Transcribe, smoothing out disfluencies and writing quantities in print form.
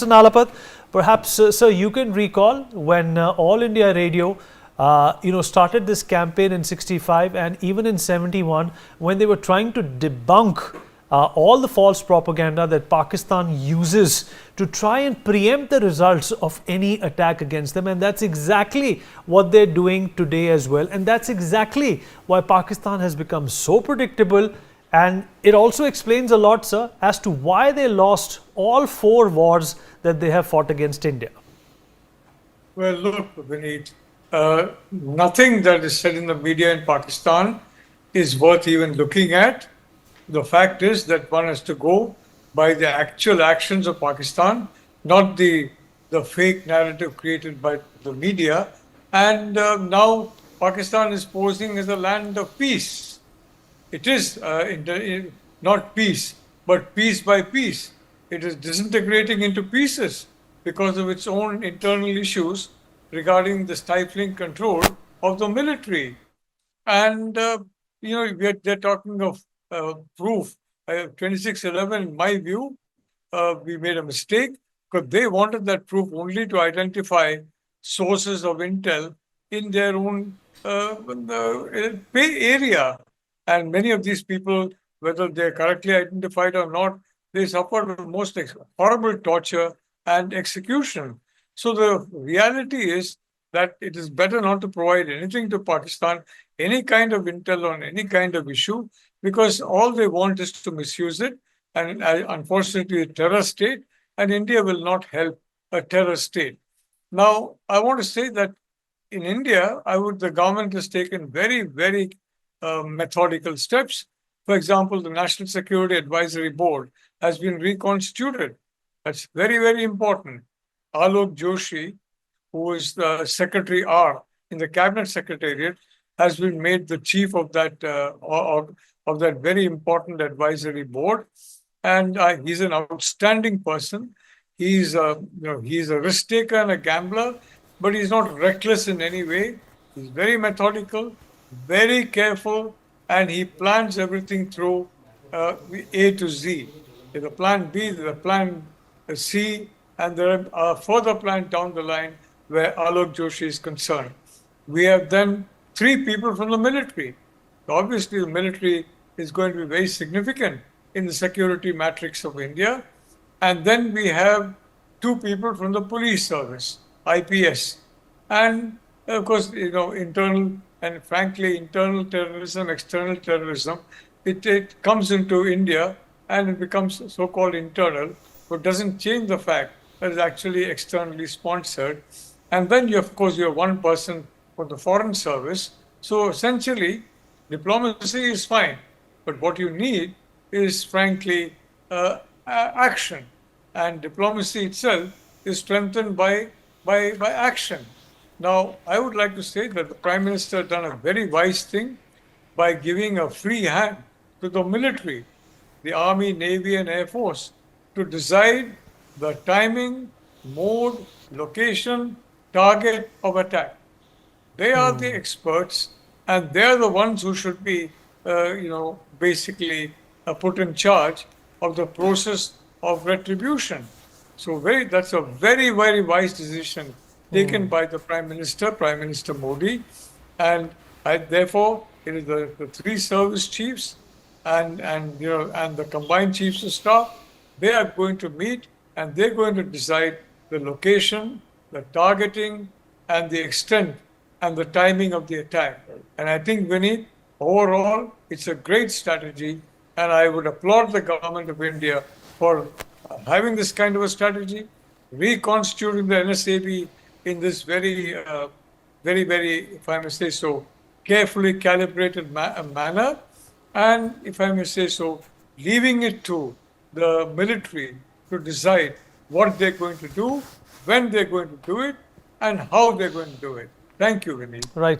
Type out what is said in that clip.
Nalapat, perhaps, sir, you can recall when All India Radio, started this campaign in 65 and even in 71, when they were trying to debunk all the false propaganda that Pakistan uses to try and preempt the results of any attack against them. And that's exactly what they're doing today as well. And that's exactly why Pakistan has become so predictable. And it also explains a lot, sir, as to why they lost all 4 wars that they have fought against India. Well, look, Vineet, nothing that is said in the media in Pakistan is worth even looking at. The fact is that one has to go by the actual actions of Pakistan, not the fake narrative created by the media. And now Pakistan is posing as a land of peace. It is not peace, but piece by piece. It is disintegrating into pieces because of its own internal issues regarding the stifling control of the military. And, they're talking of proof. 2611, in my view, we made a mistake because they wanted that proof only to identify sources of intel in their own area. And many of these people, whether they're correctly identified or not, they suffered the most horrible torture and execution. So the reality is that it is better not to provide anything to Pakistan, any kind of intel on any kind of issue, because all they want is to misuse it. And unfortunately, a terror state, and India will not help a terror state. Now, I want to say that in India, the government has taken very, very methodical steps. For example, the National Security Advisory Board has been reconstituted. That's very, very important. Alok Joshi, who is the Secretary R in the Cabinet Secretariat, has been made the chief of that very important advisory board, and he's an outstanding person. He's a risk taker and a gambler, but he's not reckless in any way. He's very methodical, very careful, and he plans everything through A to Z. There's a plan B, there's a plan C, and there are further plans down the line where Alok Joshi is concerned. We have then 3 people from the military. Obviously, the military is going to be very significant in the security matrix of India. And then we have 2 people from the police service, IPS. And of course, internal terrorism, external terrorism, it comes into India and it becomes so-called internal, but doesn't change the fact that it's actually externally sponsored. And then, you have 1 person for the foreign service. So essentially, diplomacy is fine, but what you need is, frankly, action. And diplomacy itself is strengthened by action. Now, I would like to say that the Prime Minister has done a very wise thing by giving a free hand to the military, the Army, Navy, and Air Force, to decide the timing, mode, location, target of attack. They are the experts, and they're the ones who should be, basically put in charge of the process of retribution. So that's a very, very wise decision taken by the Prime Minister Modi, and therefore it is the 3 service chiefs and the combined chiefs of staff. They are going to meet and they're going to decide the location, the targeting, and the extent and the timing of the attack. And I think, Vineet, overall, it's a great strategy, and I would applaud the government of India for having this kind of a strategy, reconstituting the NSAB in this very, very, if I may say so, carefully calibrated manner, and if I may say so, leaving it to the military to decide what they're going to do, when they're going to do it, and how they're going to do it. Thank you, Vineet. Right.